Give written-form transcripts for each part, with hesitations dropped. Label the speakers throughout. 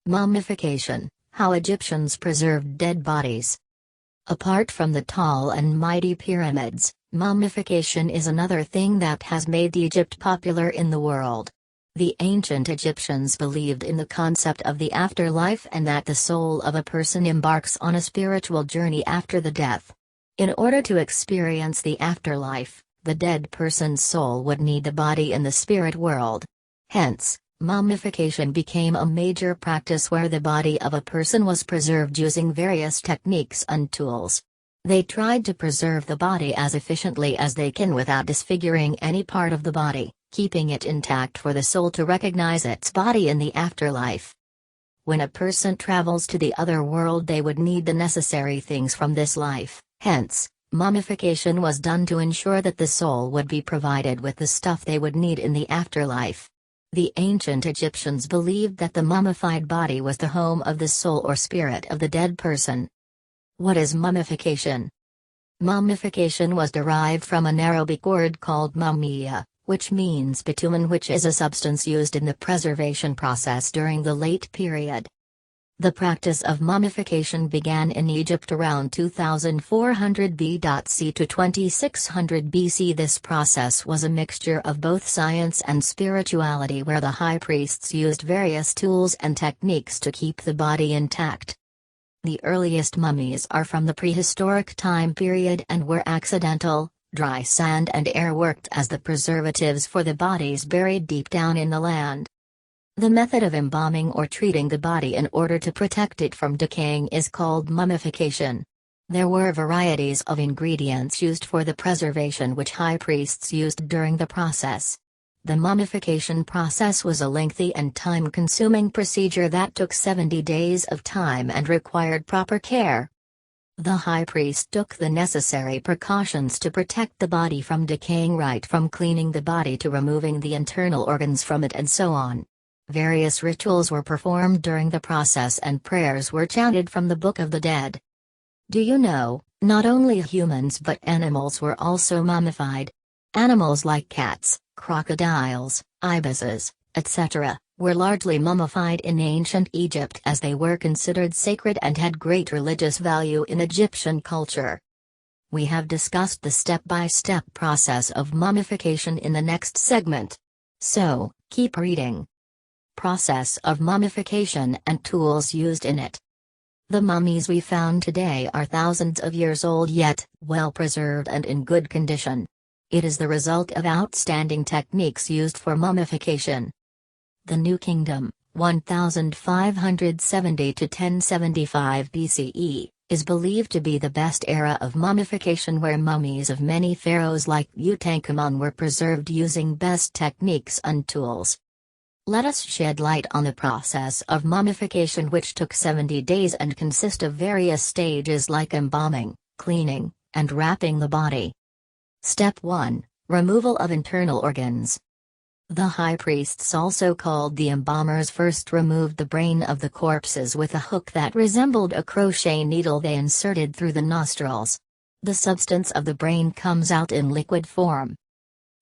Speaker 1: Mummification: How Egyptians Preserved Dead Bodies. Apart from the tall and mighty pyramids, mummification is another thing that has made Egypt popular in the world. The ancient Egyptians believed in the concept of the afterlife and that the soul of a person embarks on a spiritual journey after the death. In order to experience the afterlife, the dead person's soul would need a body in the spirit world. Hence, mummification became a major practice where the body of a person was preserved using various techniques and tools. They tried to preserve the body as efficiently as they can without disfiguring any part of the body, keeping it intact for the soul to recognize its body in the afterlife. When a person travels to the other world, they would need the necessary things from this life, hence, mummification was done to ensure that the soul would be provided with the stuff they would need in the afterlife. The ancient Egyptians believed that the mummified body was the home of the soul or spirit of the dead person. What is mummification? Mummification was derived from an Arabic word called mummiyah, which means bitumen, which is a substance used in the preservation process during the late period. The practice of mummification began in Egypt around 2400 BC to 2600 BC. This process was a mixture of both science and spirituality, where the high priests used various tools and techniques to keep the body intact. The earliest mummies are from the prehistoric time period and were accidental. Dry sand and air worked as the preservatives for the bodies buried deep down in the land. The method of embalming or treating the body in order to protect it from decaying is called mummification. There were varieties of ingredients used for the preservation which high priests used during the process. The mummification process was a lengthy and time-consuming procedure that took 70 days of time and required proper care. The high priest took the necessary precautions to protect the body from decaying, right from cleaning the body to removing the internal organs from it and so on. Various rituals were performed during the process and prayers were chanted from the Book of the Dead. Do you know, not only humans but animals were also mummified? Animals like cats, crocodiles, ibises, etc., were largely mummified in ancient Egypt as they were considered sacred and had great religious value in Egyptian culture. We have discussed the step-by-step process of mummification in the next segment. So, keep reading. Process of mummification and tools used in it. The mummies we found today are thousands of years old yet well preserved and in good condition. It is the result of outstanding techniques used for mummification. The New Kingdom, 1570 to 1075 BCE, is believed to be the best era of mummification, where mummies of many pharaohs like Tutankhamun were preserved using best techniques and tools. Let us shed light on the process of mummification, which took 70 days and consist of various stages like embalming, cleaning, and wrapping the body. Step 1. Removal of internal organs. The high priests, also called the embalmers, first removed the brain of the corpses with a hook that resembled a crochet needle they inserted through the nostrils. The substance of the brain comes out in liquid form.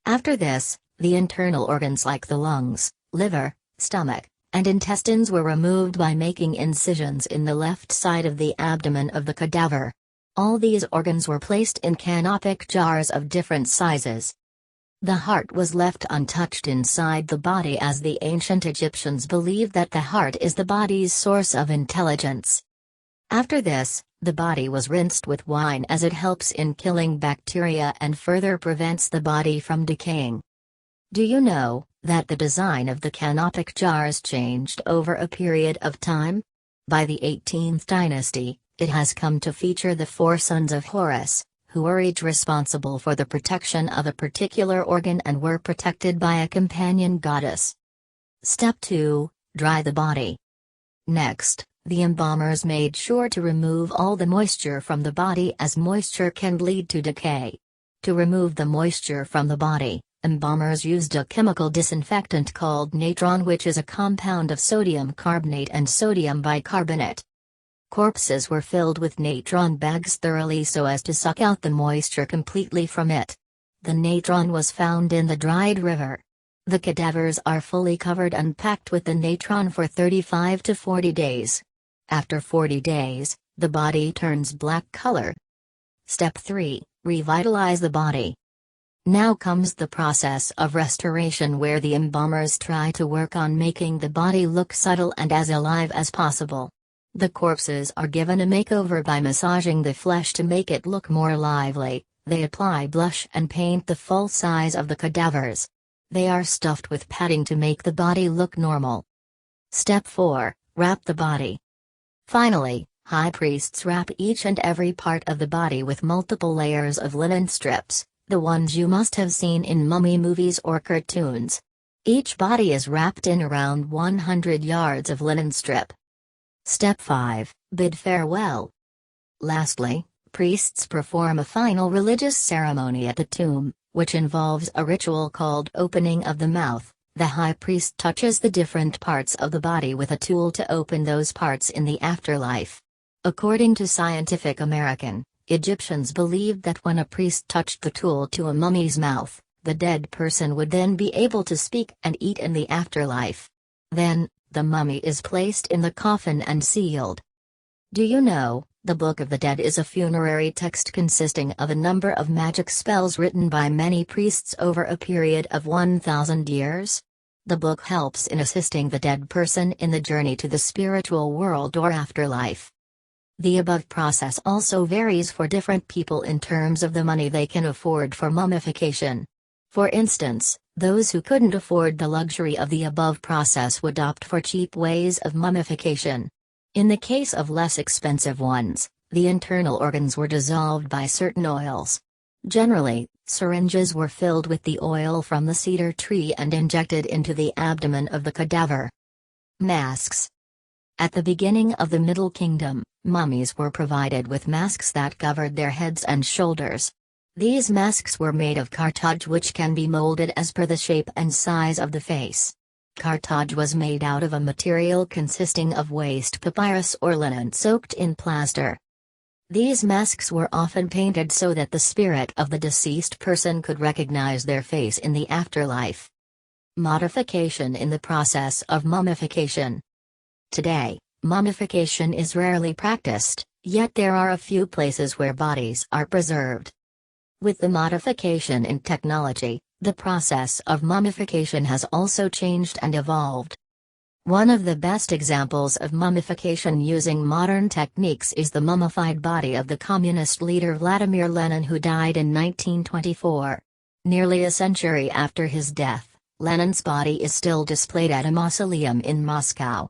Speaker 1: After this, the internal organs like the lungs, liver, stomach, and intestines were removed by making incisions in the left side of the abdomen of the cadaver. All these organs were placed in canopic jars of different sizes. The heart was left untouched inside the body, as the ancient Egyptians believed that the heart is the body's source of intelligence. After this, the body was rinsed with wine, as it helps in killing bacteria and further prevents the body from decaying. Do you know that the design of the canopic jars changed over a period of time? By the 18th dynasty, it has come to feature the 4 sons of Horus, who were each responsible for the protection of a particular organ and were protected by a companion goddess. Step 2. Dry the body. Next, the embalmers made sure to remove all the moisture from the body, as moisture can lead to decay. To remove the moisture from the body, embalmers used a chemical disinfectant called natron, which is a compound of sodium carbonate and sodium bicarbonate. Corpses were filled with natron bags thoroughly so as to suck out the moisture completely from it. The natron was found in the dried river. The cadavers are fully covered and packed with the natron for 35 to 40 days. After 40 days, the body turns black color. Step 3. Revitalize the body. Now comes the process of restoration, where the embalmers try to work on making the body look subtle and as alive as possible. The corpses are given a makeover by massaging the flesh to make it look more lively. They apply blush and paint the full size of the cadavers. They are stuffed with padding to make the body look normal. Step 4. Wrap the body. Finally, high priests wrap each and every part of the body with multiple layers of linen strips, the ones you must have seen in mummy movies or cartoons. Each body is wrapped in around 100 yards of linen strip. Step 5. Bid farewell. Lastly, priests perform a final religious ceremony at the tomb, which involves a ritual called opening of the mouth. The high priest touches the different parts of the body with a tool to open those parts in the afterlife. According to Scientific American, Egyptians believed that when a priest touched the tool to a mummy's mouth, the dead person would then be able to speak and eat in the afterlife. Then, the mummy is placed in the coffin and sealed. Do you know, the Book of the Dead is a funerary text consisting of a number of magic spells written by many priests over a period of 1,000 years? The book helps in assisting the dead person in the journey to the spiritual world or afterlife. The above process also varies for different people in terms of the money they can afford for mummification. For instance, those who couldn't afford the luxury of the above process would opt for cheap ways of mummification. In the case of less expensive ones, the internal organs were dissolved by certain oils. Generally, syringes were filled with the oil from the cedar tree and injected into the abdomen of the cadaver. Masks. At the beginning of the Middle Kingdom, mummies were provided with masks that covered their heads and shoulders. These masks were made of cartilage, which can be molded as per the shape and size of the face. Cartilage was made out of a material consisting of waste papyrus or linen soaked in plaster. These masks were often painted so that the spirit of the deceased person could recognize their face in the afterlife. Modification in the process of mummification. Today, mummification is rarely practiced, yet there are a few places where bodies are preserved. With the modification in technology, the process of mummification has also changed and evolved. One of the best examples of mummification using modern techniques is the mummified body of the communist leader Vladimir Lenin, who died in 1924. Nearly a century after his death, Lenin's body is still displayed at a mausoleum in Moscow.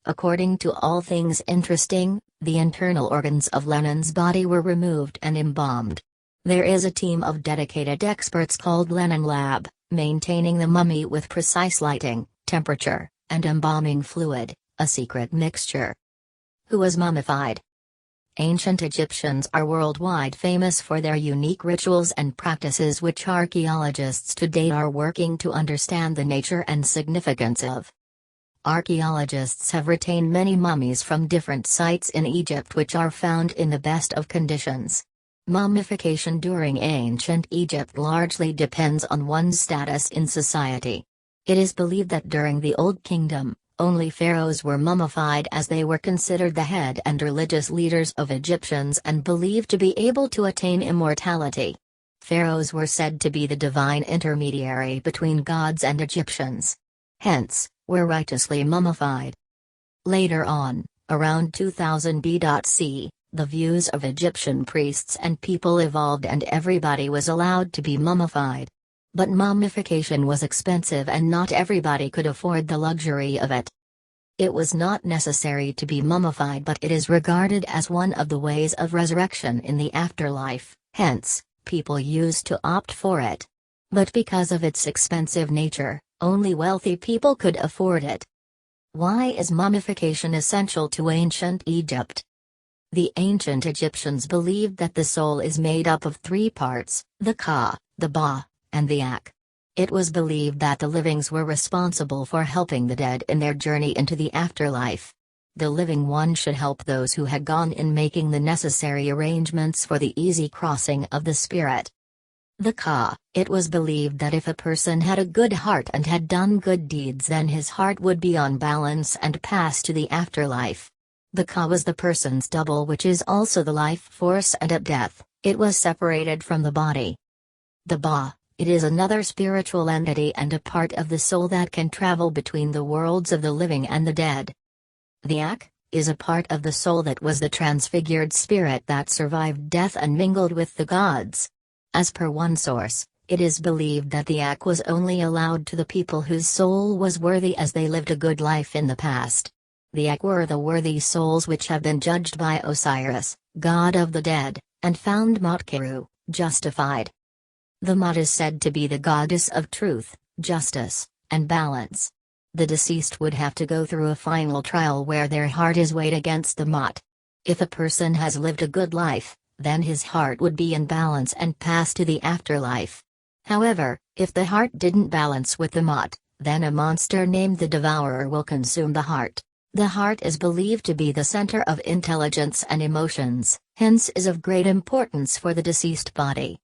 Speaker 1: According to All Things Interesting, the internal organs of Lenin's body were removed and embalmed. There is a team of dedicated experts called Lenin Lab, maintaining the mummy with precise lighting, temperature, and embalming fluid, a secret mixture. Who was mummified? Ancient Egyptians are worldwide famous for their unique rituals and practices, which archaeologists today are working to understand the nature and significance of. Archaeologists have retained many mummies from different sites in Egypt which are found in the best of conditions. Mummification during ancient Egypt largely depends on one's status in society. It is believed that during the Old Kingdom, only pharaohs were mummified, as they were considered the head and religious leaders of Egyptians and believed to be able to attain immortality. Pharaohs were said to be the divine intermediary between gods and Egyptians. Hence, were righteously mummified. Later on, around 2000 BC, the views of Egyptian priests and people evolved and everybody was allowed to be mummified. But mummification was expensive and not everybody could afford the luxury of it. It was not necessary to be mummified, but it is regarded as one of the ways of resurrection in the afterlife, hence, people used to opt for it. But because of its expensive nature, only wealthy people could afford it. Why is mummification essential to ancient Egypt? The ancient Egyptians believed that the soul is made up of three parts, the Ka, the Ba, and the Ak. It was believed that the livings were responsible for helping the dead in their journey into the afterlife. The living one should help those who had gone in making the necessary arrangements for the easy crossing of the spirit. The Ka. It was believed that if a person had a good heart and had done good deeds, then his heart would be on balance and pass to the afterlife. The Ka was the person's double, which is also the life force, and at death, it was separated from the body. The Ba. It is another spiritual entity and a part of the soul that can travel between the worlds of the living and the dead. The Ak is a part of the soul that was the transfigured spirit that survived death and mingled with the gods. As per one source, it is believed that the Ak was only allowed to the people whose soul was worthy, as they lived a good life in the past. The Ak were the worthy souls which have been judged by Osiris, god of the dead, and found Motkiru, justified. The Mot is said to be the goddess of truth, justice, and balance. The deceased would have to go through a final trial where their heart is weighed against the Mot. If a person has lived a good life, then his heart would be in balance and pass to the afterlife. However, if the heart didn't balance with the Mot, then a monster named the Devourer will consume the heart. The heart is believed to be the center of intelligence and emotions, hence is of great importance for the deceased body.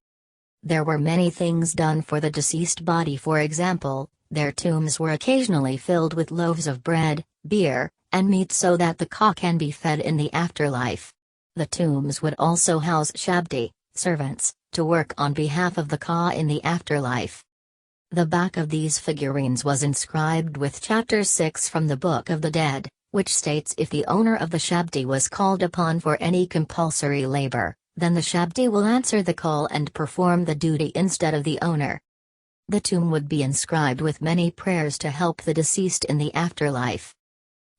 Speaker 1: There were many things done for the deceased body. For example, their tombs were occasionally filled with loaves of bread, beer, and meat so that the Ka can be fed in the afterlife. The tombs would also house Shabdi, servants, to work on behalf of the Ka in the afterlife. The back of these figurines was inscribed with Chapter 6 from the Book of the Dead, which states if the owner of the Shabdi was called upon for any compulsory labor, then the Shabdi will answer the call and perform the duty instead of the owner. The tomb would be inscribed with many prayers to help the deceased in the afterlife.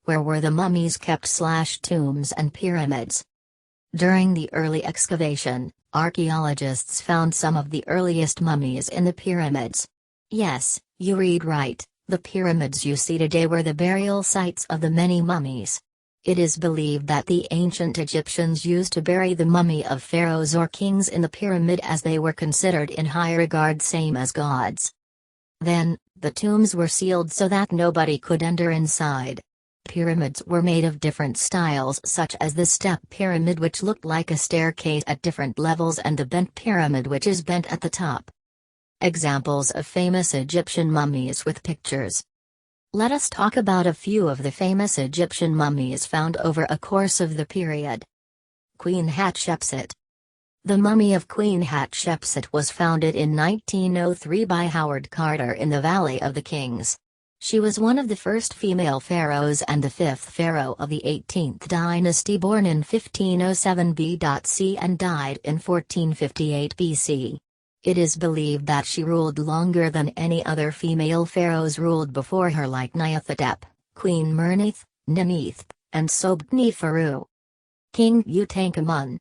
Speaker 1: Where were the mummies kept / tombs and pyramids? During the early excavation, archaeologists found some of the earliest mummies in the pyramids. Yes, you read right, the pyramids you see today were the burial sites of the many mummies. It is believed that the ancient Egyptians used to bury the mummy of pharaohs or kings in the pyramid as they were considered in high regard, same as gods. Then, the tombs were sealed so that nobody could enter inside. Pyramids were made of different styles, such as the step pyramid, which looked like a staircase at different levels, and the bent pyramid, which is bent at the top. Examples of famous Egyptian mummies with pictures. Let us talk about a few of the famous Egyptian mummies found over a course of the period. Queen Hatshepsut. The mummy of Queen Hatshepsut was founded in 1903 by Howard Carter in the Valley of the Kings. She was one of the first female pharaohs and the fifth pharaoh of the 18th dynasty, born in 1507 BC and died in 1458 BC. It is believed that she ruled longer than any other female pharaohs ruled before her, like Nyarlathotep, Queen Mernith, Nineth, and Sobkneferu. King Tutankhamun.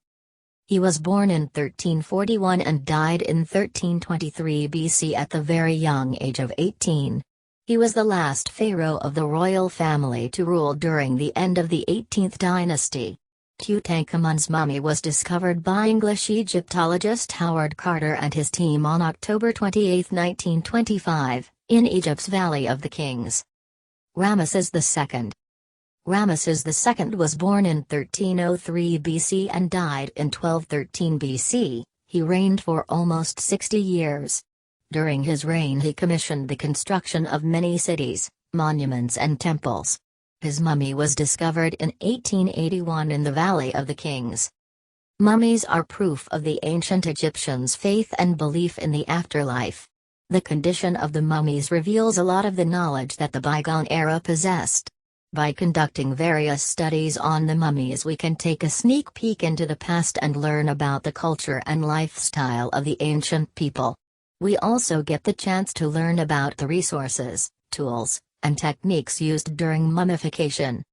Speaker 1: He was born in 1341 and died in 1323 BC at the very young age of 18. He was the last pharaoh of the royal family to rule during the end of the 18th dynasty. Tutankhamun's mummy was discovered by English Egyptologist Howard Carter and his team on October 28, 1925, in Egypt's Valley of the Kings. Ramesses II. Ramesses II was born in 1303 BC and died in 1213 BC. He reigned for almost 60 years. During his reign he commissioned the construction of many cities, monuments and temples. His mummy was discovered in 1881 in the Valley of the Kings. Mummies are proof of the ancient Egyptians' faith and belief in the afterlife. The condition of the mummies reveals a lot of the knowledge that the bygone era possessed. By conducting various studies on the mummies, we can take a sneak peek into the past and learn about the culture and lifestyle of the ancient people. We also get the chance to learn about the resources, tools, and techniques used during mummification.